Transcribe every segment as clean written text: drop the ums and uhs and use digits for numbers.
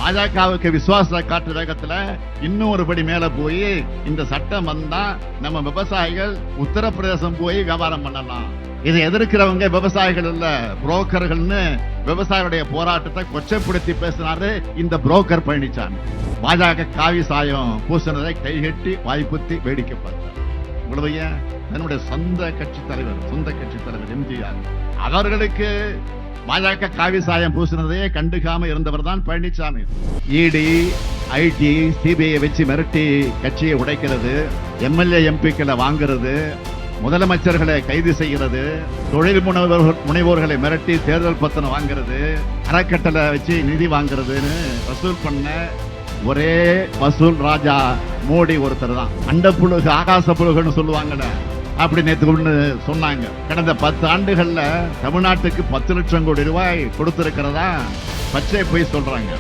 பாஜகவுக்கு விசுவாச காட்டு வேகத்துல இன்னும் ஒரு படி மேல போய் இந்த சட்டம் வந்தா நம்ம விவசாயிகள் உத்தரப்பிரதேசம் போய் வியாபாரம் பண்ணலாம். இதை எதிர்க்கிறவங்க விவசாயிகள் இல்ல, புரோக்கர்கள்னு விவசாயிகளுடைய போராட்டத்தை கொச்சைப்படுத்தி பேசினாரு இந்த புரோக்கர் பழனிசாமி. பாஜக காவி சாயம் பூசினதை கைகட்டி வாய்ப்புத்தி வேடிக்கை பார்த்தார். இவ்வளவு தன்னுடைய சொந்த கட்சி தலைவர் எம்ஜிஆர் அவர்களுக்கு பாஜக காவி சாயம் பூசினதையே கண்டுக்காம இருந்தவர் தான் பழனிசாமி. இடி, ஐடி, சிபிஐ வச்சு மிரட்டி கட்சியை உடைக்கிறது, எம்எல்ஏ எம்பிக்களை வாங்குறது, முதலமைச்சர்களை கைது செய்கிறது, தொழில் முனைவோர்களை மிரட்டி தேர்தல் பத்திரம் வாங்குறது, அறக்கட்டளை வச்சு நிதி வாங்குறதுன்னு வசூல் பண்ண ஒரே வசூல் ராஜா மோடி ஒருத்தர் தான். அண்ட புழுகு ஆகாச புழுகுன்னு சொல்லுவாங்கல்ல, அப்படி நேற்று ஒன்று சொன்னாங்க. கடந்த 10 ஆண்டுகள்ல தமிழ்நாட்டுக்கு 10 லட்சம் கோடி ரூபாய் கொடுத்திருக்கிறதா பச்சை போய் சொல்றாங்க.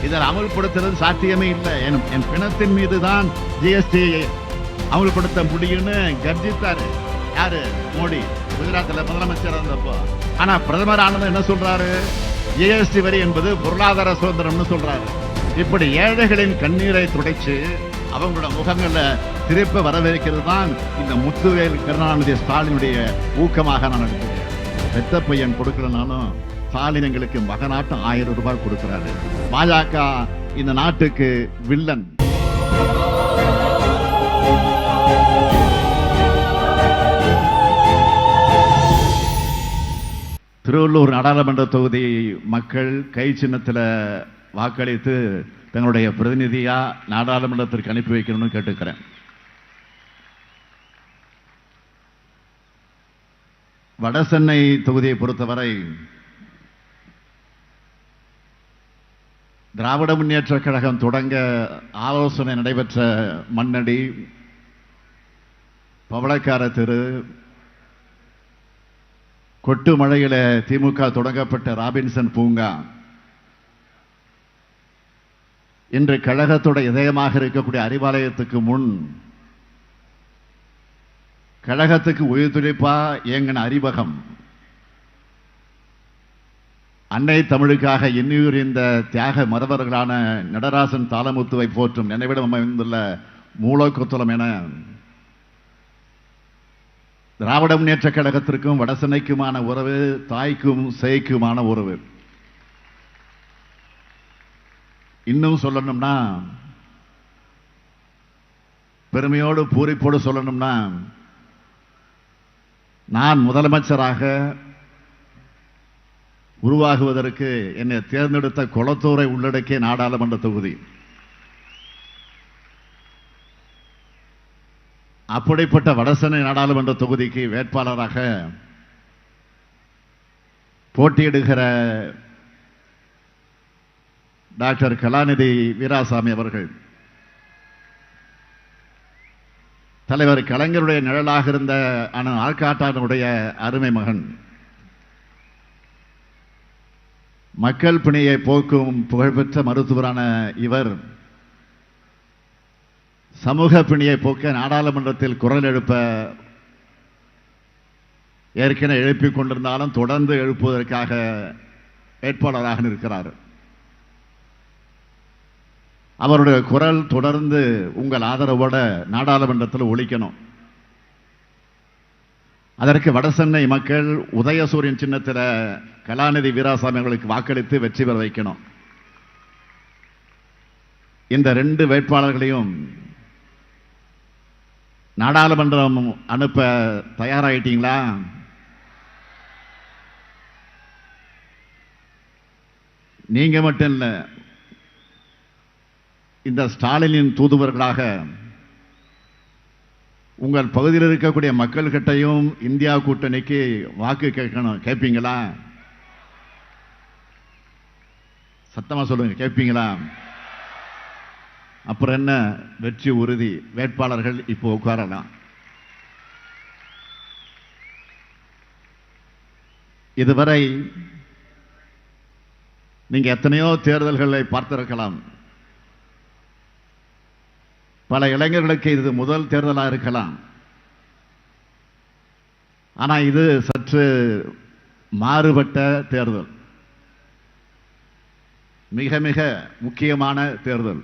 இதில் அமல்படுத்துறது சாத்தியமே இல்லை. என் பிணத்தின் மீது தான் ஜிஎஸ்டி அமல்படுத்த முடியும்னு கர்ஜித்தாரு யாரு? மோடி, குஜராத்தில் முதலமைச்சர் இருந்தப்போ. ஆனா பிரதமர் ஆனது என்ன சொல்றாரு? ஜிஎஸ்டி வரி என்பது பொருளாதார சுதந்திரம்னு சொல்றாரு. இப்படி ஏழைகளின் கண்ணீரை துடைச்சு அவங்களோட முகங்களை திருப்ப வரவேற்கிறது தான் இந்த முத்துவேல் கருணாநிதி ஸ்டாலினுடைய ஊக்கமாக நான் எடுக்கிறேன். பெத்த பையன் கொடுக்கலனாலும் ஸ்டாலின் எங்களுக்கு மகனாட்டம் 1000 ரூபாய் கொடுக்கிறாரு. பாஜக இந்த நாட்டுக்கு வில்லன். திருவள்ளூர் நாடாளுமன்ற தொகுதி மக்கள் கை சின்னத்தில் வாக்களித்து தங்களுடைய பிரதிநிதியா நாடாளுமன்றத்திற்கு அனுப்பி வைக்கணும்னு கேட்டுக்கிறேன். வடசென்னை தொகுதியை பொறுத்தவரை திராவிட முன்னேற்ற கழகம் தொடங்க ஆலோசனை நடைபெற்ற மண்ணடி, பவளக்கார தெரு, கொட்டு மழையில திமுக தொடங்கப்பட்ட ராபின்சன் பூங்கா, இன்று கழகத்தோட இதயமாக இருக்கக்கூடிய அறிவாலயத்துக்கு முன் கழகத்துக்கு உயிர் துடிப்பா இயங்கின அறிவகம், அன்னை தமிழுக்காக இன்னுயிர்ந்த தியாக மறவர்களான நடராசன் தாளமுத்துவை போற்றும் நினைவிடம் அமைந்துள்ள மூலக்கொத்தளம் என திராவிட முன்னேற்ற கழகத்திற்கும் வடசென்னைக்குமான உறவு தாய்க்கும் சேய்க்குமான உறவு. இன்னும் சொல்லணும்னா, பெருமையோடு பூரிப்போடு சொல்லணும்னா, நான் முதலமைச்சராக உருவாகுவதற்கு என்னை தேர்ந்தெடுத்த கொளத்தூரை உள்ளடக்கிய நாடாளுமன்ற தொகுதி. அப்படிப்பட்ட வடசென்னை நாடாளுமன்ற தொகுதிக்கு வேட்பாளராக போட்டியிடுகிற டாக்டர் கலாநிதி வீராசாமி அவர்கள் தலைவர் கலைஞருடைய நிழலாக இருந்த ஆற்காட்டானுடைய அருமை மகன். மக்கள் பிணியை போக்கும் புகழ்பெற்ற மருத்துவரான இவர் சமூக பிணியை போக்க நாடாளுமன்றத்தில் குரல் எழுப்ப ஏற்கனவே எழுப்பிக் கொண்டிருந்தாலும் தொடர்ந்து எழுப்புவதற்காக வேட்பாளராக இருக்கிறார். அவருடைய குரல் தொடர்ந்து உங்கள் ஆதரவோட நாடாளுமன்றத்தில் ஒலிக்கணும். அதற்கு வடசென்னை மக்கள் உதயசூரியன் சின்னத்தில் கலாநிதி வீராசாமி அவர்களுக்கு வாக்களித்து வெற்றி பெற வைக்கணும். இந்த 2 வேட்பாளர்களையும் நாடாளுமன்றம் அனுப்ப தயாராயிட்டீங்களா? நீங்க மட்டும் இல்ல, இந்த ஸ்டாலினின் தூதுவர்களாக உங்கள் பகுதியில் இருக்கக்கூடிய மக்கள் கிட்டையும் இந்தியா கூட்டணிக்கு வாக்கு கேட்கணும். கேட்பீங்களா? சத்தமா சொல்லுங்க, கேட்பீங்களா? அப்புறம் என்ன, வெற்றி உறுதி. வேட்பாளர்கள் இப்போ உட்காரலாம். இதுவரை நீங்க எத்தனையோ தேர்தல்களை பார்த்திருக்கலாம். பல இளைஞர்களுக்கு இது முதல் தேர்தலாக இருக்கலாம். ஆனா இது சற்று மாறுபட்ட தேர்தல். மிக மிக முக்கியமான தேர்தல்.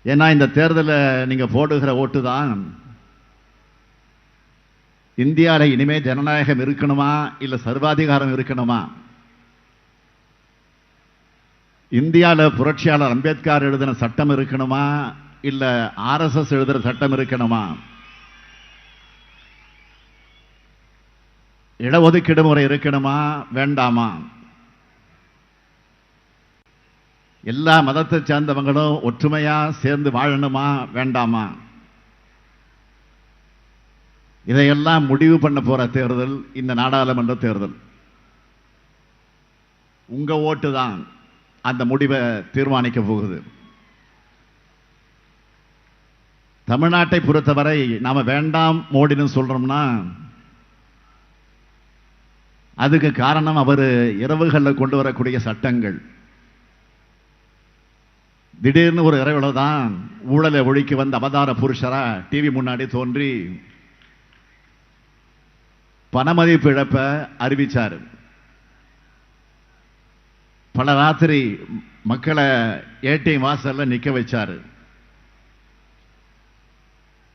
ஏன்னா இந்த தேர்தலில் நீங்க போடுகிற ஓட்டு தான் இந்தியாவில் இனிமே ஜனநாயகம் இருக்கணுமா இல்ல சர்வாதிகாரம் இருக்கணுமா, இந்தியாவில் புரட்சியாளர் அம்பேத்கர் எழுதின சட்டம் இருக்கணுமா இல்ல RSS எழுதுற சட்டம் இருக்கணுமா, இடஒதுக்கீடு முறை இருக்கணுமா வேண்டாமா, எல்லா மதத்தை சேர்ந்தவங்களும் ஒற்றுமையா சேர்ந்து வாழணுமா வேண்டாமா, இதையெல்லாம் முடிவு பண்ண போற தேர்தல் இந்த நாடாளுமன்ற தேர்தல். உங்க ஓட்டு தான் அந்த முடிவை தீர்மானிக்க போகுது. தமிழ்நாட்டை பொறுத்தவரை நாம வேண்டாம் மோடின்னு சொல்றோம்னா அதுக்கு காரணம் அவர் இரவுகளில் கொண்டு வரக்கூடிய சட்டங்கள். திடீர்னு ஒரு இரவுல தான் ஊழலை ஒழிக்க வந்த அவதார புருஷரா டிவி முன்னாடி தோன்றி பணமதிப்பு இழப்ப அறிவிச்சாரு. பல ராத்திரி மக்களை ஏடிஎம் வாசல்ல நிக்க வச்சாரு.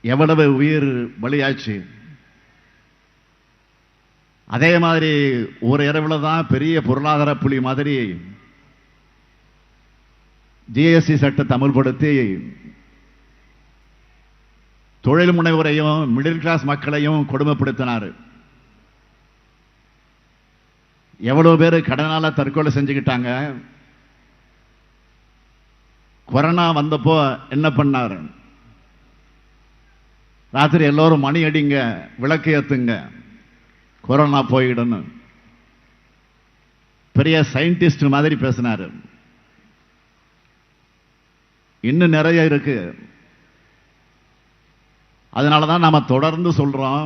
எவ்வளவு உயிர் பலியாச்சு. அதே மாதிரி ஒரு இரவுல தான் பெரிய பொருளாதார புலி மாதிரி ஜிஎஸ்டி சட்டத்தை அமல்படுத்தி தொழில் முனைவோரையும் மிடில் கிளாஸ் மக்களையும் கொடுமைப்படுத்தினார். எவ்வளவு பேர் கடனால தற்கொலை செஞ்சுக்கிட்டாங்க. கொரோனா வந்தப்போ என்ன பண்ணார்? ராத்திரி எல்லோரும் மணி அடிங்க, விளக்கு ஏத்துங்க, கொரோனா போயிடணும். பெரிய சயின்டிஸ்ட் மாதிரி பேசினாரு. இன்னும் நிறைய இருக்கு. அதனாலதான் நாம தொடர்ந்து சொல்றோம்,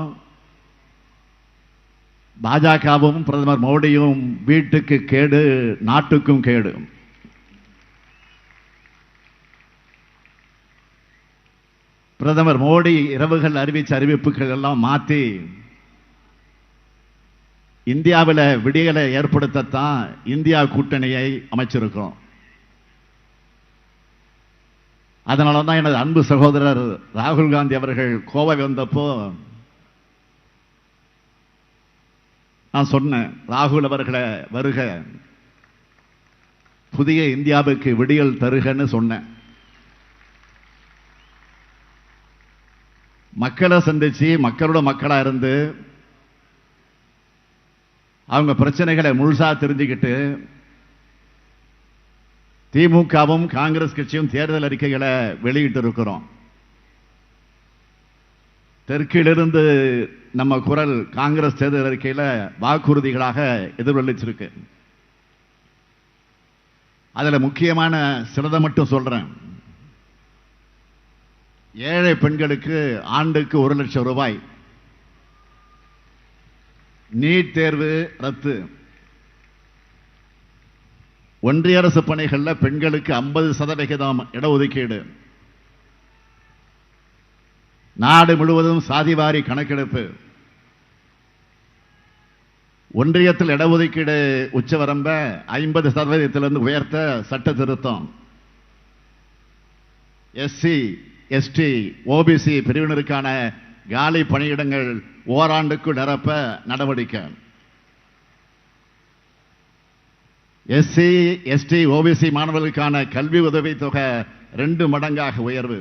பாஜகவும் பிரதமர் மோடியும் வீட்டுக்கு கேடு, நாட்டுக்கும் கேடு. பிரதமர் மோடி இரவுகள் அறிவிச்ச அறிவிப்புகள் எல்லாம் மாத்தி இந்தியாவில் விடியலை ஏற்படுத்தத்தான் இந்தியா கூட்டணியை அமைச்சிருக்கிறோம். அதனாலதான் எனது அன்பு சகோதரர் ராகுல் காந்தி அவர்கள் கோவை வந்தப்போ நான் சொன்னேன், ராகுல் அவர்களை வருக, புதிய இந்தியாவுக்கு விடியல் தருகன்னு சொன்னேன். மக்களை சந்திச்சு மக்களோட மக்களா இருந்து அவங்க பிரச்சனைகளை முழுசா தெரிஞ்சுக்கிட்டு திமுகவும் காங்கிரஸ் கட்சியும் தேர்தல் அறிக்கைகளை வெளியிட்டு இருக்கிறோம். தெற்கிலிருந்து நம்ம குரல் காங்கிரஸ் தேர்தல் அறிக்கையில வாக்குறுதிகளாக எதிரொலிச்சிருக்கு. அதுல முக்கியமான சிலதை மட்டும் சொல்றேன். ஏழை பெண்களுக்கு ஆண்டுக்கு 1 லட்சம் ரூபாய், நீட் தேர்வு ரத்து, ஒன்றிய அரசு பணிகளில் பெண்களுக்கு 50% இடஒதுக்கீடு, நாடு முழுவதும் சாதிவாரி கணக்கெடுப்பு, ஒன்றியத்தில் இடஒதுக்கீடு உச்சவரம்ப 50% உயர்த்த சட்ட திருத்தம், எஸ்சி எஸ்டி ஓபிசி பிரிவினருக்கான காலி பணியிடங்கள் ஓராண்டுக்குள் நிரப்ப நடவடிக்கை, எஸ்சி எஸ்டி ஓபிசி மாணவர்களுக்கான கல்வி உதவி தொகை 2 மடங்காக உயர்வு,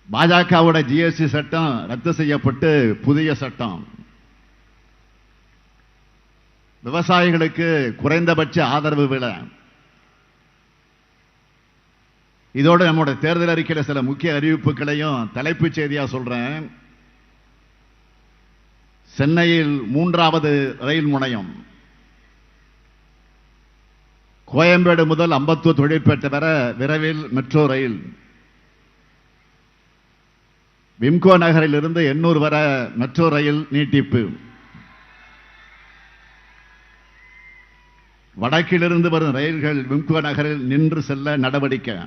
பாஜகவோட ஜிஎஸ்டி சட்டம் ரத்து செய்யப்பட்டு புதிய சட்டம், விவசாயிகளுக்கு குறைந்தபட்ச ஆதரவு விலை. இதோடு நம்முடைய தேர்தல் அறிக்கையில் சில முக்கிய அறிவிப்புகளையும் தலைப்புச் செய்தியா சொல்றேன். சென்னையில் 3வது ரயில் முனையம், கோயம்பேடு முதல் அம்பத்தூர் தொழிற்பேட்டை வரை விரைவில் மெட்ரோ ரயில், விம்கோ நகரில் இருந்து எண்ணூர் வரை மெட்ரோ ரயில் நீட்டிப்பு, வடக்கிலிருந்து வரும் ரயில்கள் விம்கோ நகரில் நின்று செல்ல நடவடிக்கை,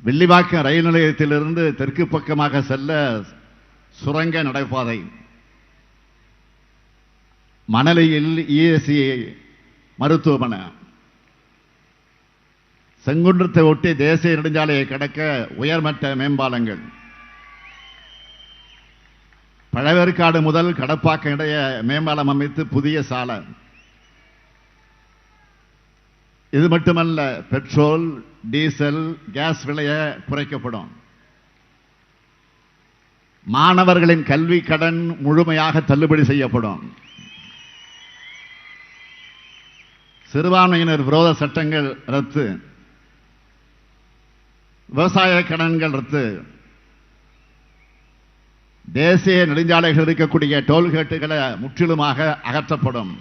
வில்லிவாக்கம் ரயில் நிலையத்திலிருந்து தெற்கு பக்கமாக செல்ல சுரங்க நடைபாதை, மணலியில் இஎஸ்சி மருத்துவமனை, செங்குன்றத்தை ஒட்டி தேசிய நெடுஞ்சாலையை கடக்க உயர்மட்ட மேம்பாலங்கள், பழவேற்காடு முதல் கடப்பாக்கம் இடையே மேம்பாலம் அமைத்து புதிய சாலை. இது மட்டுமல்ல, பெட்ரோல், டீசல், கேஸ் விலையை குறைக்கப்படும். மாணவர்களின் கல்வி கடன் முழுமையாக தள்ளுபடி செய்யப்படும். சிறுபான்மையினர் விரோத சட்டங்கள் ரத்து, விவசாய கடன்கள் ரத்து, தேசிய நெடுஞ்சாலைகள் இருக்கக்கூடிய டோல்கேட்டுகளை முற்றிலுமாக அகற்றப்படும்.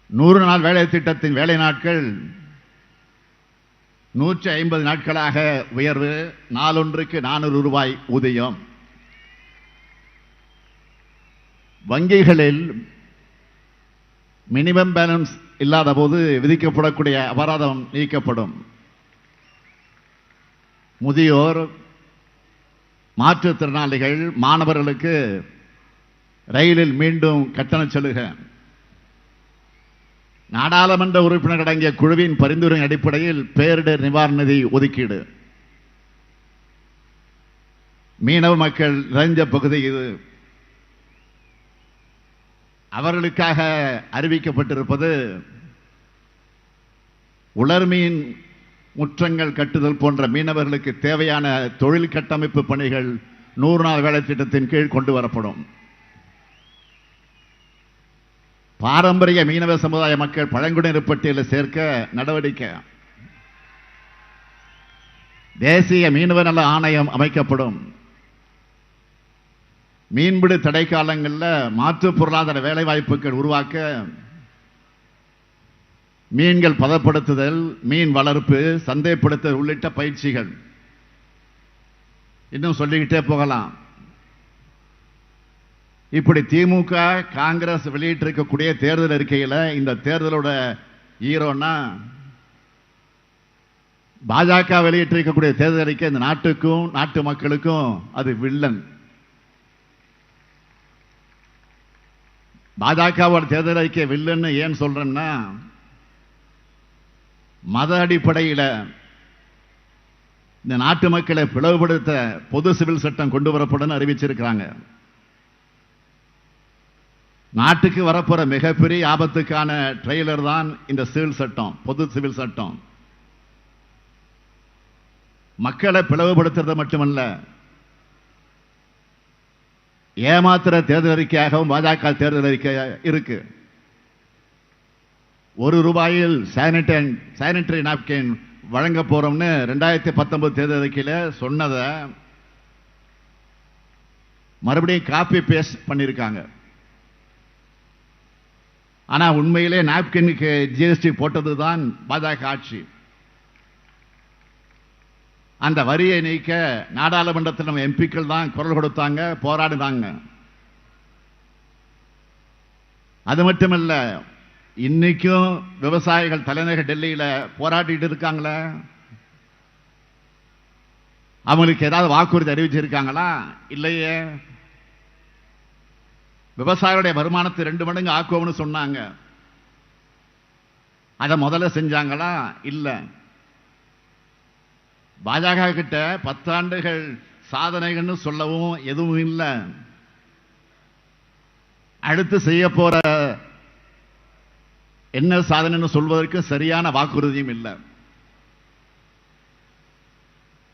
100 நாள் வேலை திட்டத்தின் வேலை நாட்கள் 150 நாட்களாக உயர்வு, நாளொன்றுக்கு 400 ரூபாய் ஊதியம். வங்கிகளில் மினிமம் பேலன்ஸ் இல்லாத போது விதிக்கப்படக்கூடிய அபராதம் நீக்கப்படும். முதியோர், மாற்றுத்திறனாளிகள், மாணவர்களுக்கு ரயிலில் மீண்டும் கட்டண சலுகை. நாடாளுமன்ற உறுப்பினர் அடங்கிய குழுவின் பரிந்துரை அடிப்படையில் பேரிடர் நிவாரண நிதி ஒதுக்கீடு. மீனவ மக்கள் நிறைந்த பகுதி இது. அவர்களுக்காக அறிவிக்கப்பட்டிருப்பது உலர்மீன் முற்றங்கள் கட்டுதல் போன்ற மீனவர்களுக்கு தேவையான தொழில் கட்டமைப்பு பணிகள் 100 நாள் வேலை திட்டத்தின் கீழ் கொண்டு வரப்படும். பாரம்பரிய மீனவ சமுதாய மக்கள் பழங்குடியினர் பட்டியலில் சேர்க்க நடவடிக்கை. தேசிய மீனவ நல ஆணையம் அமைக்கப்படும். மீன்பிடி தடை காலங்களில் மாற்று பொருளாதார வேலை வாய்ப்புகள் உருவாக்க மீன்கள் பதப்படுத்துதல், மீன் வளர்ப்பு, சந்தைப்படுத்துதல் உள்ளிட்ட பயிற்சிகள். இன்னும் சொல்லிக்கிட்டே போகலாம். இப்படி திமுக, காங்கிரஸ் வெளியிட்டிருக்கக்கூடிய தேர்தல் அறிக்கையில் இந்த தேர்தலோட ஹீரோனா பாஜக வெளியிட்டிருக்கக்கூடிய தேர்தல் அறிக்கை இந்த நாட்டுக்கும் நாட்டு மக்களுக்கும் அது வில்லன். பாஜகவோட தேர்தல் அறிக்கை வில்லன்னு ஏன் சொல்றேன்னா, மத அடிப்படையில் இந்த நாட்டு மக்களை பிளவுபடுத்த பொது சிவில் சட்டம் கொண்டு வரப்படும் அறிவிச்சிருக்கிறாங்க. நாட்டுக்கு வரப்போற மிகப்பெரிய ஆபத்துக்கான ட்ரெய்லர் தான் இந்த சிவில் சட்டம், பொது சிவில் சட்டம். மக்களை பிளவுபடுத்துறது மட்டுமல்ல, ஏமாத்திர தேர்தல் அறிக்கையாகவும் பாஜக தேர்தல் அறிக்கை இருக்கு. ₹1 சானிட்டரி நாப்கின் வழங்க போறோம்னு 2019 தேர்தல் அறிக்கையில சொன்னதை மறுபடியும் காப்பி பேஸ்ட் பண்ணியிருக்காங்க. ஆனா உண்மையிலே நாப்கினுக்கு ஜிஎஸ்டி போட்டதுதான் பாஜக ஆட்சி. அந்த வரியை நீக்க நாடாளுமன்றத்தில் நம்ம எம்பிக்கள் தான் குரல் கொடுத்தாங்க, போராடினாங்க. அது மட்டுமல்ல, இன்னைக்கும் விவசாயிகள் தலைநகர் டெல்லியில போராடிட்டு இருக்காங்களே, அவங்களுக்கு ஏதாவது வாக்குறுதி அறிவிச்சிருக்காங்களா? இல்லையே. விவசாயிகளுடைய வருமானத்தை 2 மடங்கு ஆக்குவோம்னு சொன்னாங்க. அதை முதல்ல செஞ்சாங்களா? இல்ல. பாஜக கிட்ட 10 ஆண்டுகள் சாதனைகள்னு சொல்லவும் எதுவும் இல்லை. அடுத்து செய்ய போற என்ன சாதனைன்னு சொல்வதற்கு சரியான வாக்குறுதியும் இல்லை.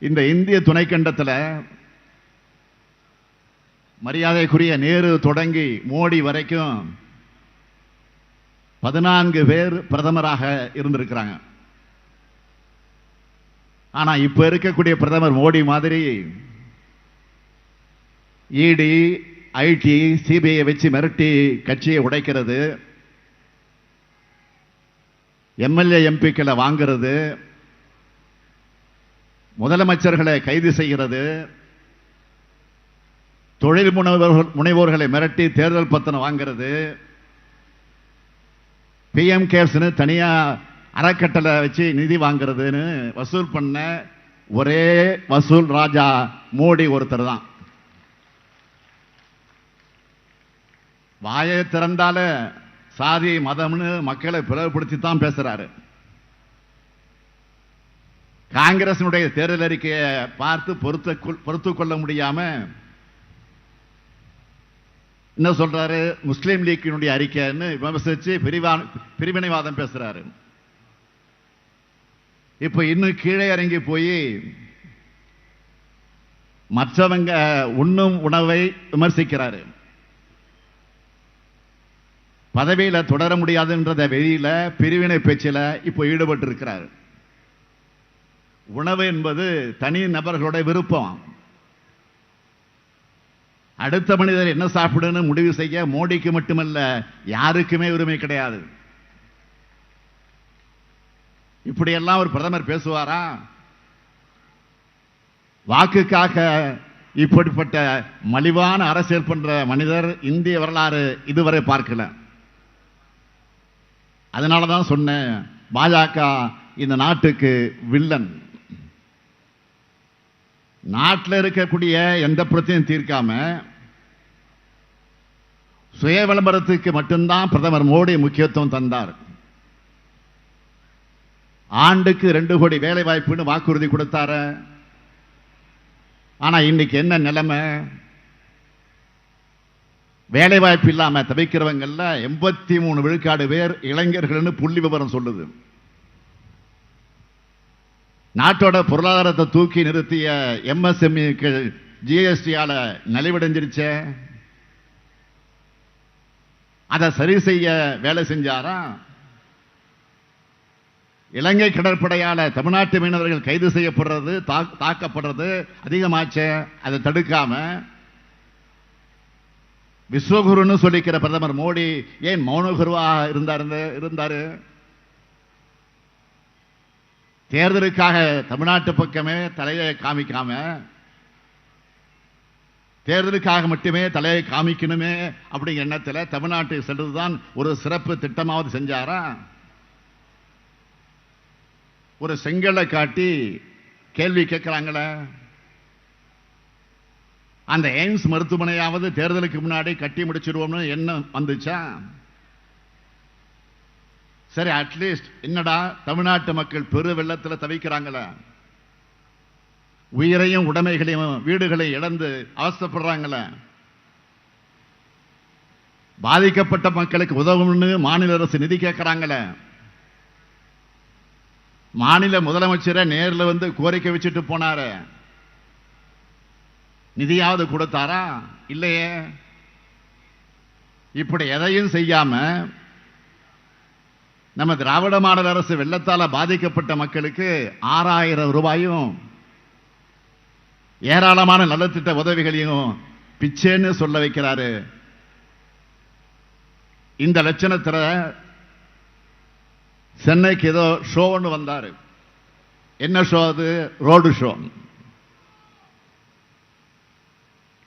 இந்த இந்திய துணைக்கண்டத்தில் மரியாதைக்குரிய நேரு தொடங்கி மோடி வரைக்கும் 14 பேர் பிரதமராக இருந்திருக்கிறாங்க. ஆனா இப்ப இருக்கக்கூடிய பிரதமர் மோடி மாதிரி இடி, ஐடி, சிபிஐ வச்சு மிரட்டி கட்சியை உடைக்கிறது, எம்எல்ஏ எம்பிக்களை வாங்கிறது, முதலமைச்சர்களை கைது செய்கிறது, தொழில் முனைவோர்களை மிரட்டி தேர்தல் பத்திரம் வாங்கிறது, பிஎம் கேர்ஸ்னு தனியா அறக்கட்டளை வச்சு நிதி வாங்கிறதுன்னு வசூல் பண்ண ஒரே வசூல் ராஜா மோடி ஒருத்தர் தான். வாயை திறந்தால சாதி மதம்னு மக்களை பிளவுபடுத்தி தான் பேசுறாரு. காங்கிரசினுடைய தேர்தல் அறிக்கையை பார்த்து பொறுத்து கொள்ள முடியாம என்ன சொல்றாரு, முஸ்லீம் லீக்கினுடைய அறிக்கைன்னு விமர்சிச்சு பிரிவினைவாதம் பேசுறாரு. இப்ப இன்னும் கீழே இறங்கி போய் மற்றவங்க உண்ணும் உணவை விமர்சிக்கிறாரு. பதவியில தொடர முடியாதுன்றத வெளியில பிரிவினை பேச்சில இப்போ ஈடுபட்டு இருக்கிறார். உணவு என்பது தனி நபர்களுடைய விருப்பம். அடுத்த மனிதர் என்ன சாப்பிடுன்னு முடிவு செய்ய மோடிக்கு மட்டுமல்ல யாருக்குமே உரிமை கிடையாது. இப்படியெல்லாம் ஒரு பிரதமர் பேசுவாரா? வாக்குக்காக இப்படிப்பட்ட மலிவான அரசியல் பண்ற மனிதர் இந்திய வரலாறு இதுவரை பார்க்கல. அதனாலதான் சொன்னேன், பாஜக இந்த நாட்டுக்கு வில்லன். நாட்டில் இருக்கக்கூடிய எந்த பிரச்சனையும் தீர்க்காம சுய விளம்பரத்துக்கு மட்டும்தான் பிரதமர் மோடி முக்கியத்துவம் தந்தார். ஆண்டுக்கு 2 கோடி வேலை வாய்ப்புன்னு வாக்குறுதி கொடுத்தாரு. ஆனா இன்னைக்கு என்ன நிலைமை? வேலை வாய்ப்பு இல்லாம தவிக்கிறவங்கல்ல 83 விழுக்காடு பேர் இளைஞர்கள்னு புள்ளி விவரம் சொல்லுது. நாட்டோட பொருளாதாரத்தை தூக்கி நிறுத்திய MSME GST-ஆல நலிவடைஞ்சிருச்ச. அதை சரி செய்ய வேலை செஞ்சாரா? இலங்கை கடற்படையால தமிழ்நாட்டு மீனவர்கள் கைது செய்யப்படுறது, தாக்கப்படுறது அதிகமாச்ச. அதை தடுக்காம விஸ்வகுருன்னு சொல்லிக்கிற பிரதமர் மோடி ஏன் மௌனகுருவா இருந்தாரு? தேர்தலுக்காக தமிழ்நாட்டு பக்கமே தலையை காமிக்காம தேர்தலுக்காக மட்டுமே தலையை காமிக்கணுமே அப்படிங்கிற எண்ணத்தில் தமிழ்நாட்டுக்கு சென்றதுதான் ஒரு சிறப்பு திட்டமாவது செஞ்சாரா? ஒரு செங்கலை காட்டி கேள்வி கேட்கிறாங்களே, அந்த எய்ம்ஸ் மருத்துவமனையாவது தேர்தலுக்கு முன்னாடி கட்டி முடிச்சிருவோம்னு எண்ணம் வந்துச்சா? சரி, அட்லீஸ்ட் என்னடா தமிழ்நாட்டு மக்கள் பெரு வெள்ளத்தில் தவிக்கிறாங்களே, உயிரையும் உடைமைகளையும் வீடுகளையும் இழந்து அவசரப்படுறாங்களே, பாதிக்கப்பட்ட மக்களுக்கு உதவும்னு மாநில அரசு நிதி கேட்கிறாங்களே, மாநில முதலமைச்சரை நேரில் வந்து கோரிக்கை வச்சுட்டு போனாரு, நிதியாவது கொடுத்தாரா? இல்லையே. இப்படி எதையும் செய்யாம நம்ம திராவிட மாடல் அரசு வெள்ளத்தால பாதிக்கப்பட்ட மக்களுக்கு 6000 ரூபாயும் ஏராளமான நலத்திட்ட உதவிகளையும் பிச்சேன்னு சொல்ல வைக்கிறாரு. இந்த லட்சணத்துல சென்னைக்கு ஏதோ ஷோ ஒன்று வந்தாரு. என்ன ஷோ அது? Road show.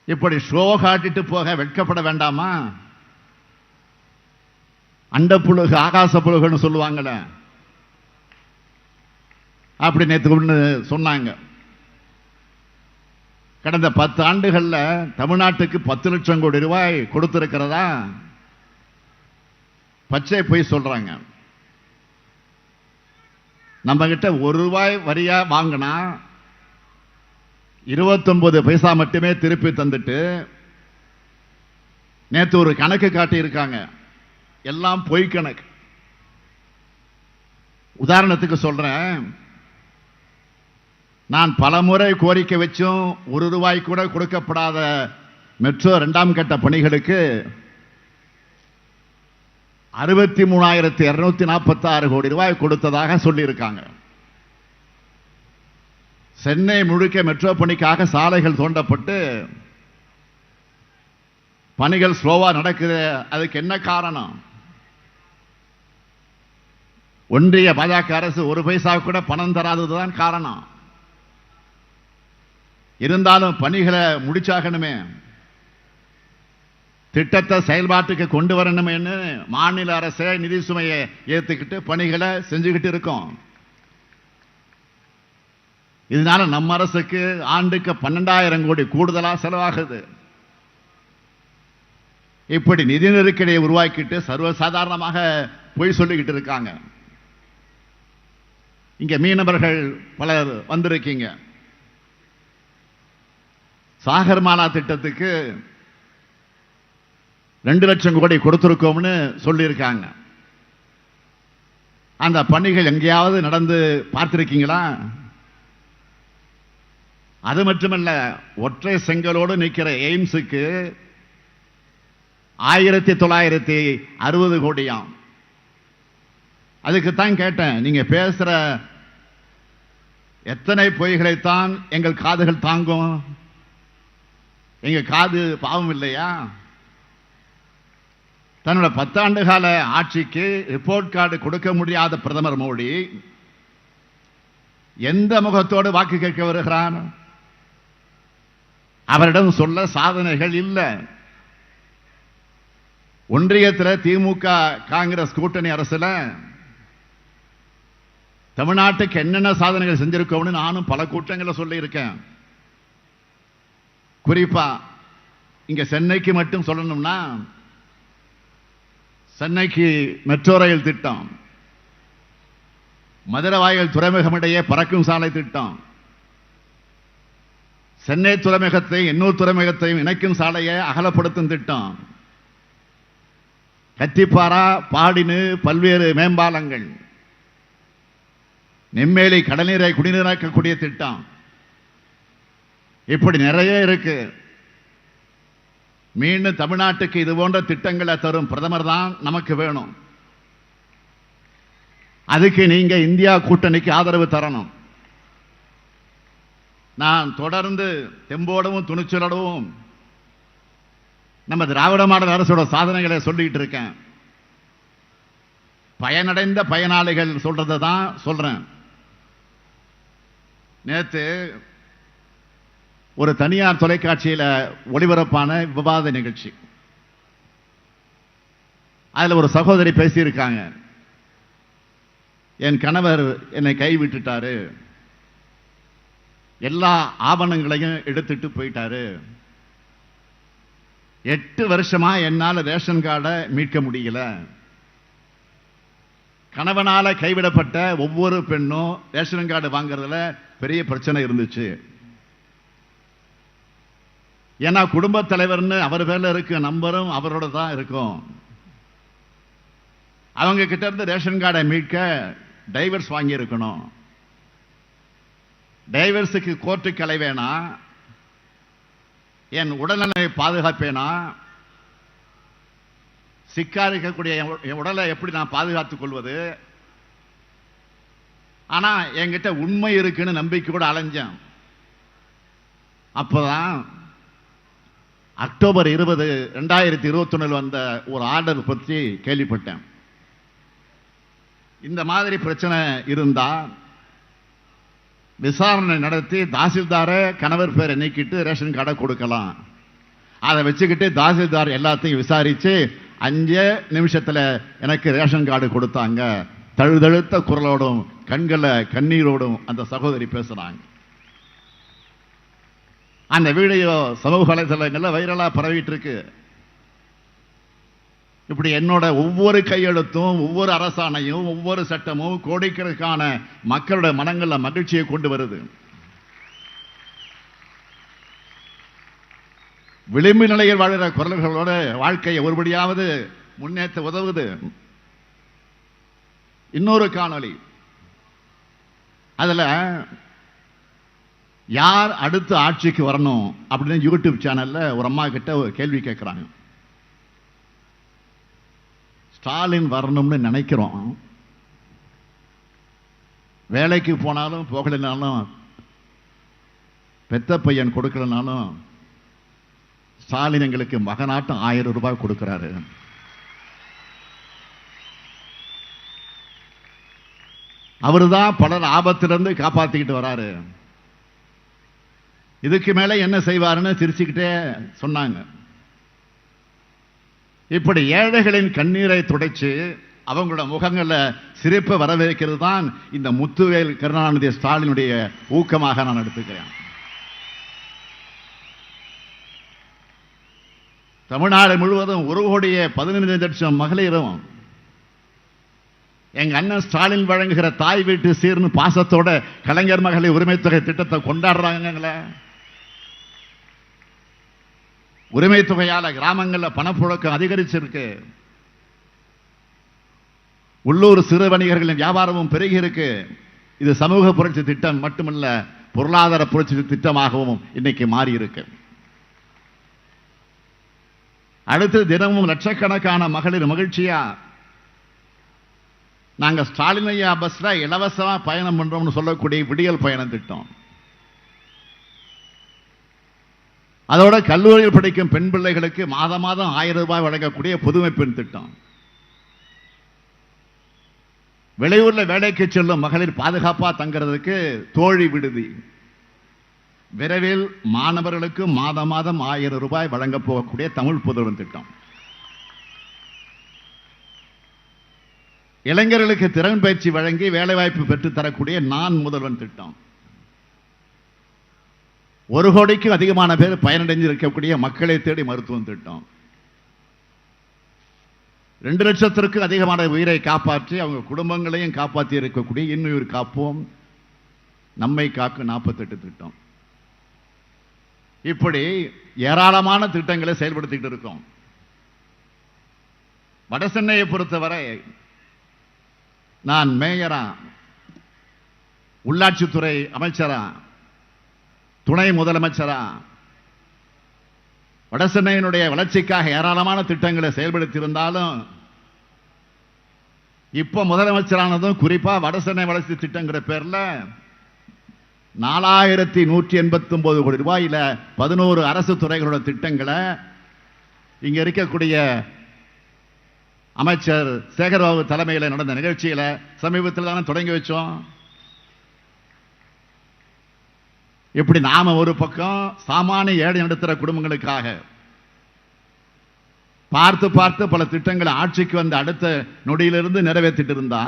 இப்படி ஷோ காட்டிட்டு போக வெட்கப்பட வேண்டாமா? அண்ட புழுகு ஆகாச புழுகுன்னு சொல்லுவாங்கல்ல, அப்படி நேற்று ஒன்று சொன்னாங்க. கடந்த 10 ஆண்டுகள்ல தமிழ்நாட்டுக்கு 10 லட்சம் கோடி ரூபாய் கொடுத்திருக்கிறதா பச்சை போய் சொல்றாங்க. நம்ம கிட்ட 1 ரூபாய் வரியா வாங்கினா 29 பைசா மட்டுமே திருப்பி தந்துட்டு நேற்று ஒரு கணக்கு காட்டி இருக்காங்க. எல்லாம் பொய் கணக்கு. உதாரணத்துக்கு சொல்றேன், நான் பலமுறை கோரிக்கை வச்சும் 1 ரூபாய் கூட கொடுக்கப்படாத மெட்ரோ 2ஆம் கட்ட பணிகளுக்கு 63,246 கோடி ரூபாய் கொடுத்ததாக சொல்லியிருக்காங்க. சென்னை முழுக்க மெட்ரோ பணிக்காக சாலைகள் தோண்டப்பட்டு பணிகள் ஸ்லோவா நடக்குது. அதுக்கு என்ன காரணம்? ஒன்றிய பாஜக அரசு 1 பைசா கூட பணம் தராததுதான் காரணம். இருந்தாலும் பணிகளை முடிச்சாகணுமே, திட்டத்தை செயல்பாட்டுக்கு கொண்டு வரணுமே, மாநில அரசு நிதி சுமையை ஏற்றுக்கிட்டு பணிகளை செஞ்சுக்கிட்டு இருக்கோம். இதனால நம்ம அரசுக்கு ஆண்டுக்கு 12,000 கோடி கூடுதலா செலவாகுது. இப்படி நிதி நெருக்கடியை உருவாக்கிட்டு சர்வசாதாரணமாக பொய் சொல்லிக்கிட்டு இருக்காங்க. இங்க மீனவர்கள் பலர் வந்திருக்கீங்க. சாகர்மாலா திட்டத்துக்கு 2 லட்சம் கோடி கொடுத்திருக்கோம்னு சொல்லியிருக்காங்க. அந்த பணிகள் எங்கேயாவது நடந்து பார்த்திருக்கீங்களா? அது மட்டுமல்ல, ஒற்றை செங்கலோடு நிற்கிற எய்ம்ஸுக்கு 1960 கோடியாம். அதுக்குத்தான் கேட்டேன், நீங்க பேசுற எத்தனை பொய்களைத்தான் எங்கள் காதுகள் தாங்கும்? எங்க காது பாவம் இல்லையா? தன்னோட 10 ஆண்டு கால ஆட்சிக்கு ரிப்போர்ட் கார்டு கொடுக்க முடியாத பிரதமர் மோடி எந்த முகத்தோடு வாக்கு கேட்க வருகிறார்? அவரிடம் சொல்ல சாதனைகள் இல்லை. ஒன்றியத்தில் திமுக காங்கிரஸ் கூட்டணி அரசுல தமிழ்நாட்டுக்கு என்னென்ன சாதனைகள் செஞ்சிருக்கோம்னு நானும் பல கூட்டங்களை சொல்லி இருக்கேன். குறிப்பா இங்க சென்னைக்கு மட்டும் சொல்லணும்னா, சென்னைக்கு மெட்ரோ ரயில் திட்டம், மதுரவாயல் துறைமுகம் இடையே பறக்கும் சாலை திட்டம், சென்னை துறைமுகத்தை இன்னொரு துறைமுகத்தையும் இணைக்கும் சாலையை அகலப்படுத்தும் திட்டம், கத்திப்பாரா பாடினு பல்வேறு மேம்பாலங்கள், நெம்மேலி கடல்நீரை குடிநீராக்கக்கூடிய திட்டம், இப்படி நிறைய இருக்கு. மீண்டும் தமிழ்நாட்டுக்கு இது போன்ற திட்டங்களை தரும் பிரதமர் தான் நமக்கு வேணும். அதுக்கு நீங்க இந்தியா கூட்டணிக்கு ஆதரவு தரணும். நான் தொடர்ந்து தெம்போடவும் துணிச்சலோடவும் நம்ம திராவிட மாடல் அரசோட சாதனைகளை சொல்லிட்டு இருக்கேன். பயனடைந்த பயனாளிகள் சொல்றதை தான் சொல்றேன். நேற்று ஒரு தனியார் தொலைக்காட்சியில் ஒளிபரப்பான விவாத நிகழ்ச்சி, அதுல ஒரு சகோதரி பேசியிருக்காங்க, என் கணவர் என்னை கைவிட்டுட்டாரு, எல்லா ஆவணங்களையும் எடுத்துட்டு போயிட்டாரு, 8 வருஷமா என்னால ரேஷன் கார்டை மீட்க முடியல. கணவனால கைவிடப்பட்ட ஒவ்வொரு பெண்ணும் ரேஷன் கார்டு வாங்குறதுல பெரிய பிரச்சனை இருந்துச்சு. ஏன்னா குடும்ப தலைவர்னு அவர் பேர்ல இருக்கு நம்பரும் அவரோட தான் இருக்கும். அவங்க கிட்ட இருந்து ரேஷன் கார்டை மீட்க டைவர்ஸ் வாங்கி இருக்கணும். டைவர்ஸுக்கு கோர்ட்டுக்கு அலைவேனா, என் உடல்நலை பாதுகாப்பேனா, சிக்கா இருக்கக்கூடிய என் உடலை எப்படி நான் பாதுகாத்துக் கொள்வது? ஆனா என்கிட்ட உண்மை இருக்குன்னு நம்பிக்கை கூட அலைஞ்சேன். அப்பதான் அக்டோபர் 20, 2021 வந்த ஒரு ஆர்டர் பற்றி கேள்விப்பட்டேன். இந்த மாதிரி பிரச்சனை இருந்தா விசாரணை நடத்தி தாசில்தார கணவர் பேரை நீக்கிட்டு ரேஷன் கார்டை கொடுக்கலாம். அதை வச்சுக்கிட்டு தாசில்தார் எல்லாத்தையும் விசாரிச்சு 5 நிமிஷத்துல எனக்கு ரேஷன் கார்டு கொடுத்தாங்க. தழுதழுத்த குரலோடும் கண்கள கண்ணீரோடும் அந்த சகோதரி பேசுறாங்க. அந்த வீடியோ சமூக வலைதளங்கள்ல வைரலா பரவிட்டு இருக்கு. இப்படி என்னோட ஒவ்வொரு கையெழுத்தும், ஒவ்வொரு அரசாணையும், ஒவ்வொரு சட்டமும் கோடிக்கணக்கான மக்களுடைய மனங்கள்ல மகிழ்ச்சியை கொண்டு வருது. விளிம்பு நிலையில் வாழ்கிற குரல்களோட வாழ்க்கையை ஒருபடியாவது முன்னேற்ற உதவுது. இன்னொரு காணொளி, அதுல யார் அடுத்து ஆட்சிக்கு வரணும் அப்படின்னு யூடியூப் சேனல்ல ஒரு அம்மா கிட்ட ஒரு கேள்வி கேட்கிறாங்க. ஸ்டாலின் வரணும்னு நினைக்கிறோம், வேலைக்கு போனாலும் போகலைனாலும் பெத்த பையன் கொடுக்கலனாலும் ஸ்டாலின் எங்களுக்கு மகனாட்டம் 1000 ரூபாய் கொடுக்கிறாரு. அவருதான் பலர் ஆபத்திலிருந்து காப்பாத்திக்கிட்டு வராரு. இதுக்கு மேல என்ன செய்வாருன்னு சிரிச்சுக்கிட்டே சொன்னாங்க. இப்படி ஏழைகளின் கண்ணீரை துடைச்சு அவங்களோட முகங்கள சிரிப்பை வரவேற்கிறது தான் இந்த முத்துவேல் கருணாநிதி ஸ்டாலினுடைய ஊக்கமாக நான் எடுத்துக்கிறேன். தமிழ்நாடு முழுவதும் 1,15,00,000 மகளிரும் எங்க அண்ணன் ஸ்டாலின் வழங்குகிற தாய் வீட்டு சீர்னு பாசத்தோட கலைஞர் மகளிர் உரிமை தொகை திட்டத்தை கொண்டாடுறாங்களே. உரிமை தொகையால கிராமங்களில் பணப்புழக்கம் அதிகரிச்சிருக்கு. உள்ளூர் சிறு வணிகர்களின் வியாபாரமும் பெருகி இருக்கு. இது சமூக புரட்சி திட்டம் மட்டுமல்ல, பொருளாதார புரட்சி திட்டமாகவும் இன்னைக்கு மாறி இருக்கு. அடுத்து தினமும் லட்சக்கணக்கான மகளிர் மகிழ்ச்சியா நாங்க ஸ்டாலின் ஐயா பஸ்ல இலவசமா பயணம் பண்றோம்னு சொல்லக்கூடிய விடியல் பயணம் திட்டம். அதோட கல்லூரியில் படிக்கும் பெண் பிள்ளைகளுக்கு மாதம் 1000 ரூபாய் வழங்கக்கூடிய புதுமை பெண் திட்டம். வெளியூர்ல வேலைக்கு செல்லும் மகளிர் பாதுகாப்பா தங்கிறதுக்கு தோழி விடுதி. விரைவில் மாணவர்களுக்கு மாதம் 1000 ரூபாய் வழங்க போகக்கூடிய தமிழ் புதல்வன் திட்டம். இளைஞர்களுக்கு திறன் பயிற்சி வழங்கி வேலைவாய்ப்பு பெற்று தரக்கூடிய நான் முதல்வன் திட்டம். 1 கோடிக்கும் அதிகமான பேர் பயனடைந்து இருக்கக்கூடிய மக்களை தேடி மருத்துவம் திட்டம். 2 லட்சத்திற்கும் அதிகமான உயிரை காப்பாற்றி அவங்க குடும்பங்களையும் காப்பாற்றி இருக்கக்கூடிய இன்னுயிர் காப்போம் நம்மை காக்கும் 48 திட்டம். இப்படி ஏராளமான திட்டங்களை செயல்படுத்திட்டு இருக்கோம். வடசென்னையை பொறுத்தவரை நான் மேயரா, உள்ளாட்சித்துறை அமைச்சரா, துணை முதலமைச்சரா வடசென்னையினுடைய வளர்ச்சிக்காக ஏராளமான திட்டங்களை செயல்படுத்தி இருந்தாலும் இப்ப முதலமைச்சரானதும் குறிப்பா வடசென்னை வளர்ச்சி திட்டங்கிற பேர்ல 4189 கோடி ரூபாயில 11 அரசு துறைகளோட திட்டங்களை இங்க இருக்கக்கூடிய அமைச்சர் சேகர்பாபு தலைமையில் நடந்த நிகழ்ச்சியில சமீபத்தில் தானே தொடங்கி வச்சோம். இப்படி நாம ஒரு பக்கம் சாமானிய ஏழை நடுத்தர குடும்பங்களுக்காக பார்த்து பார்த்து பல திட்டங்களை ஆட்சிக்கு வந்த அடுத்த நொடியிலிருந்து நிறைவேற்றிட்டு இருந்தா,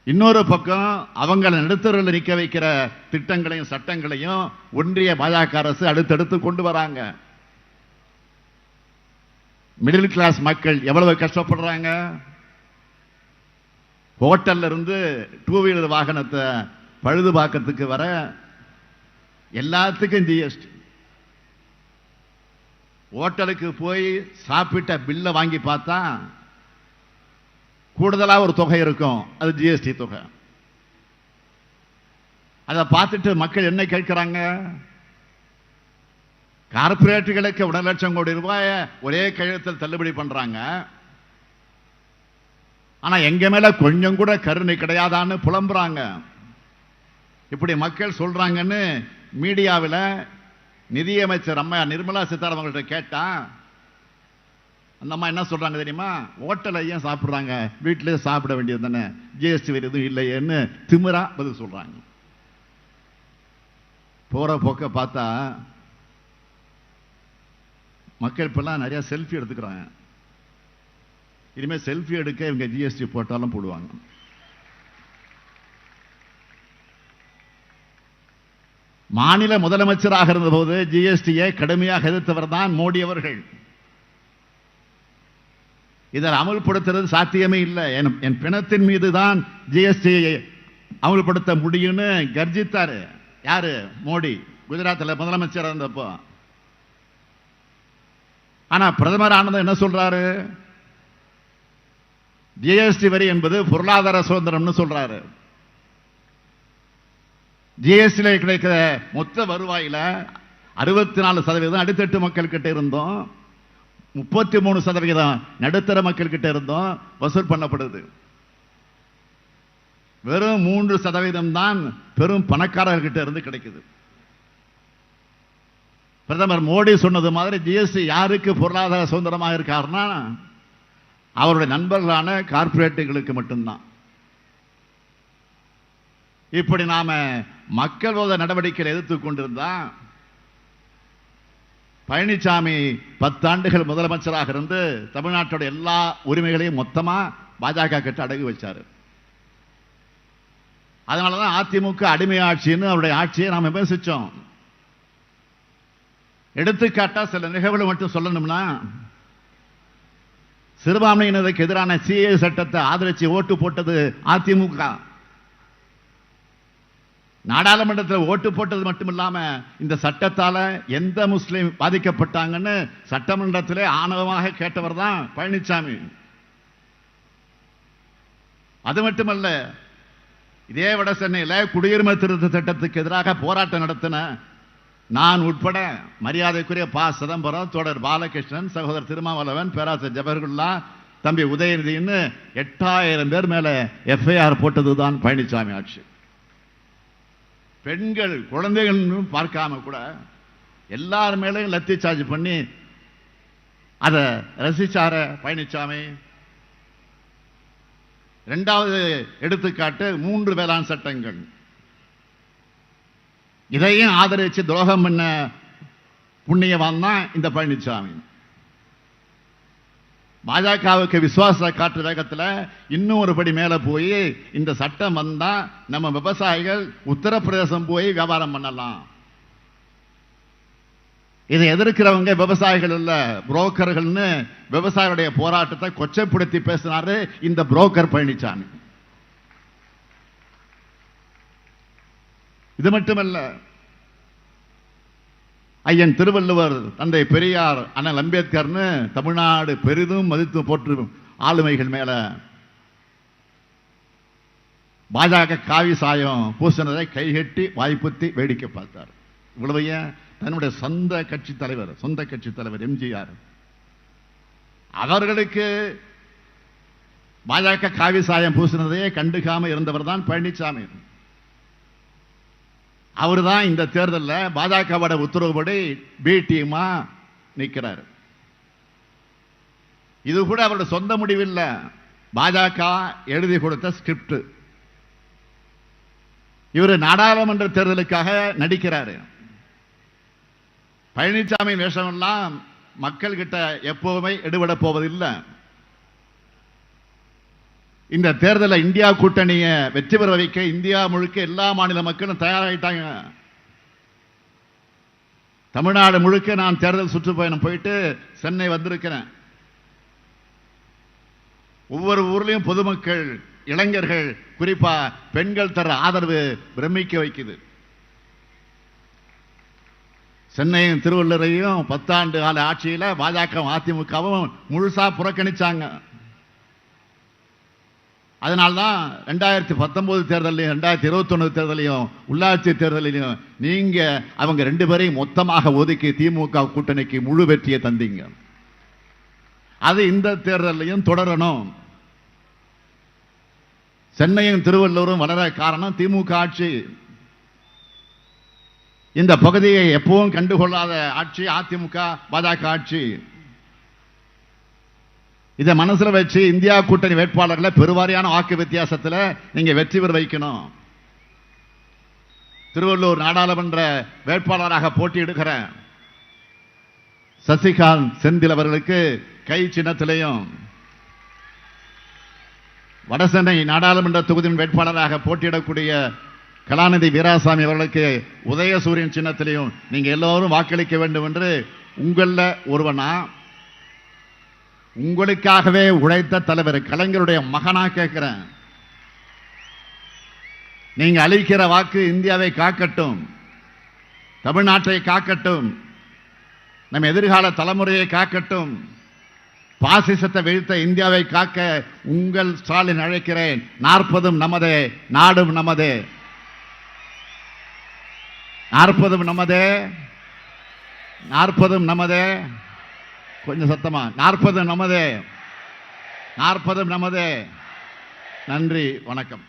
இன்னொரு பக்கம் அவங்களை நடுத்தரில் நிற்க வைக்கிற திட்டங்களையும் சட்டங்களையும் ஒன்றிய பாஜக அரசு அடுத்தடுத்து கொண்டு வராங்க. மிடில் கிளாஸ் மக்கள் எவ்வளவு கஷ்டப்படுறாங்க. ஹோட்டல்ல இருந்து 2 வீலர் வாகனத்தை பழுது பார்க்கறதுக்கு வர எல்லாத்துக்கும் ஜிஎஸ்டி. ஹோட்டலுக்கு போய் சாப்பிட்ட பில்லை வாங்கி பார்த்தா கூடுதலா ஒரு தொகை இருக்கும், அது ஜிஎஸ்டி தொகை. அதை பார்த்துட்டு மக்கள் என்ன கேட்கிறாங்க? கார்பரேட்டுகளுக்கு 1 லட்சம் கோடி ரூபாய் ஒரே கழுத்தில் தள்ளுபடி பண்றாங்க, ஆனா எங்க மேல கொஞ்சம் கூட கருணை கிடையாதான்னு புலம்புறாங்க. இப்படி மக்கள் சொல்றாங்கன்னு மீடியாவில் நிதியமைச்சர் அம்மா நிர்மலா சீதாராமன் கேட்டா அந்த அம்மா என்ன சொல்றாங்க தெரியுமா? ஹோட்டல ஏன் சாப்பிடுறாங்க, வீட்டிலேயே சாப்பிட வேண்டியது தானே, ஜிஎஸ்டி வேறு எதுவும் இல்லையேன்னு திமிரா பதில் சொல்றாங்க. போற போக்க பார்த்தா மக்கள் இப்பெல்லாம் நிறைய செல்ஃபி எடுத்துக்கிறாங்க. இனிமே செல்ஃபி எடுக்க இவங்க ஜிஎஸ்டி போட்டாலும் போடுவாங்க. மாநில முதலமைச்சராக இருந்த போது ஜிஎஸ்டியை கடுமையாக எதிர்த்தவர் தான் மோடி அவர்கள். இதில் அமல்படுத்துறது சாத்தியமே இல்லை, என் பிணத்தின் மீது தான் ஜிஎஸ்டியை அமல்படுத்த முடியும்னு கர்ஜித்தாரு. யாரு? மோடி. குஜராத்தில் முதலமைச்சர் இருந்தப்போ. ஆனா பிரதமர் ஆனது என்ன சொல்றாரு? ஜிஎஸ்டி வரி என்பது பொருளாதார சுதந்திரம்னு சொல்றாரு. ஜிஎஸ்டி கிடைக்கிற மொத்த வருவாயில 64% அடித்தட்டு மக்கள் கிட்ட இருந்தோம், 33% நடுத்தர மக்கள் கிட்ட இருந்தோம் வசூல் பண்ணப்படுது. வெறும் 3% தான் பெரும் பணக்காரர்கிட்ட இருந்து கிடைக்குது. பிரதமர் மோடி சொன்னது மாதிரி ஜிஎஸ்டி யாருக்கு பொருளாதார சுதந்திரமாக இருக்காருன்னா அவருடைய நண்பர்களான கார்பரேட்டுகளுக்கு மட்டும்தான். இப்படி நாம மக்கள் விரோத நடவடிக்கைகளை எதிர்த்து கொண்டிருந்தா பழனிசாமி 10 ஆண்டுகள் முதலமைச்சராக இருந்து தமிழ்நாட்டோட எல்லா உரிமைகளையும் மொத்தமா பாஜக கிட்ட அடகு வச்சாரு. அதனாலதான் அதிமுக அடிமை ஆட்சின்னு அவருடைய ஆட்சியை நாம் விமர்சிச்சோம். எடுத்துக்காட்டா சில நிகழ்வுகளை மட்டும் சொல்லணும்னா, சிறுபான்மையினருக்கு எதிரான சிஏ சட்டத்தை ஆதரிச்சு ஓட்டு போட்டது அதிமுக. நாடாளுமன்றத்தில் ஓட்டு போட்டது மட்டும் இல்லாம இந்த சட்டத்தால எந்த முஸ்லீம் பாதிக்கப்பட்டாங்கன்னு சட்டமன்றத்திலே ஆணவமாக கேட்டவர் தான் பழனிசாமி. அது மட்டுமல்ல, இதே வட சென்னையில் குடியுரிமை திருத்த சட்டத்துக்கு எதிராக போராட்டம் நடத்தின நான் உட்பட மரியாதைக்குரிய ப. சிதம்பரம், தோழர் பாலகிருஷ்ணன், சகோதரர் திருமாவளவன், பேராசிரியர் ஜவஹர்குல்லா, தம்பி உதயநிதினு 8000 பேர் மேல எஃப்ஐஆர் போட்டதுதான் பழனிசாமி ஆட்சி. பெண்கள் குழந்தைகள் பார்க்காம கூட எல்லார் மேலையும் லத்தி சார்ஜ் பண்ணி அதை ரசிச்சார பழனிசாமி. இரண்டாவது எடுத்துக்காட்டு 3 வேளாண் சட்டங்கள். இதையும் ஆதரிச்சு துரோகம் பண்ண புண்ணியவான் தான் இந்த பழனிசாமி. பாஜகவுக்கு விசுவாச காற்று வேகத்தில் இன்னும் ஒரு படி மேல போய் இந்த சட்டம் வந்தா நம்ம விவசாயிகள் உத்தரப்பிரதேசம் போய் வியாபாரம் பண்ணலாம். இதை எதிர்க்கிறவங்க விவசாயிகள் இல்ல, புரோக்கர்கள்னு விவசாயிகளுடைய போராட்டத்தை கொச்சைப்படுத்தி பேசினாரு இந்த புரோக்கர் பழனிசாமி. இது மட்டுமல்ல, ஐயன் திருவள்ளுவர், தந்தை பெரியார், அண்ணல் அம்பேத்கர்னு தமிழ்நாடு பெரிதும் மதித்து போற்று ஆளுமைகள் மேல பாஜக காவி சாயம் பூசினதை கைகட்டி வாய்ப்புத்தி வேடிக்கை பார்த்தார். இவ்வளவைய தன்னுடைய சொந்த கட்சி தலைவர் எம்ஜிஆர் அவர்களுக்கு பாஜக காவி சாயம் பூசினதையே கண்டுக்காம இருந்தவர் தான் பழனிசாமி. அவர் தான் இந்த தேர்தலில் பாஜகவோட உத்தரவுப்படி பி டீமா நிற்கிறார். இது கூட அவருடைய சொந்த முடிவில்ல, பாஜக எழுதி கொடுத்த ஸ்கிரிப்ட். இவர் நாடாளுமன்ற தேர்தலுக்காக நடிக்கிறாரு. பழனிசாமி வேஷம் எல்லாம் மக்கள் கிட்ட எப்பவுமே எடுபட போவதில்லை. இந்த தேர்தலில் இந்தியா கூட்டணியை வெற்றி பெற வைக்க இந்தியா முழுக்க எல்லா மாநில மக்களும் தயாராகிட்டாங்க. தமிழ்நாடு முழுக்க நான் தேர்தல் சுற்றுப்பயணம் போயிட்டு சென்னை வந்திருக்கிறேன். ஒவ்வொரு ஊர்லயும் பொதுமக்கள், இளைஞர்கள், குறிப்பா பெண்கள் தர ஆதரவு பிரமிக்க வைக்குது. சென்னையும் திருவள்ளூரையும் 10 ஆண்டு கால ஆட்சியில் பாஜக அதிமுகவும் முழுசா புறக்கணிச்சாங்க. அதனால்தான் 2019 தேர்தலையும் 2021 தேர்தலையும் உள்ளாட்சி தேர்தலையும் நீங்க அவங்க 2 பேரையும் மொத்தமாக ஒதுக்கி திமுக கூட்டணிக்கு முழு வெற்றியை தந்தீங்க. அது இந்த தேர்தலையும் தொடரணும். சென்னையும் திருவள்ளூரும் வளர காரணம் திமுக ஆட்சி. இந்த பகுதியை எப்பவும் கண்டுகொள்ளாத ஆட்சி அதிமுக பாஜக ஆட்சி. இதை மனசுல வச்சு இந்தியா கூட்டணி வேட்பாளர்களை பெருவாரியான வாக்கு வித்தியாசத்தில் நீங்க வெற்றி பெற வைக்கணும். திருவள்ளூர் நாடாளுமன்ற வேட்பாளராக போட்டியிடுகிற சசிகாந்த் செந்தில் அவர்களுக்கு கை சின்னத்திலையும், வடசென்னை நாடாளுமன்ற தொகுதியின் வேட்பாளராக போட்டியிடக்கூடிய கலாநிதி வீராசாமி அவர்களுக்கு உதயசூரியன் சின்னத்திலையும் நீங்க எல்லோரும் வாக்களிக்க வேண்டும் என்று உங்கள ஒருவனா, உங்களுக்காகவே உழைத்த தலைவர் கலைஞருடைய மகனா கேட்கிறேன். நீங்க அளிக்கிற வாக்கு இந்தியாவை காக்கட்டும், தமிழ்நாட்டை காக்கட்டும், நம் எதிர்கால தலைமுறையை காக்கட்டும், பாசிசத்தை வீழ்த்த இந்தியாவை காக்க உங்கள் ஸ்டாலின் அழைக்கிறேன். 40 நமதே, நாடும் நமதே. 40 நமதே, 40 நமதே. கொஞ்சம் சத்தமா, 40 நமதே, 40 நமதே. நன்றி, வணக்கம்.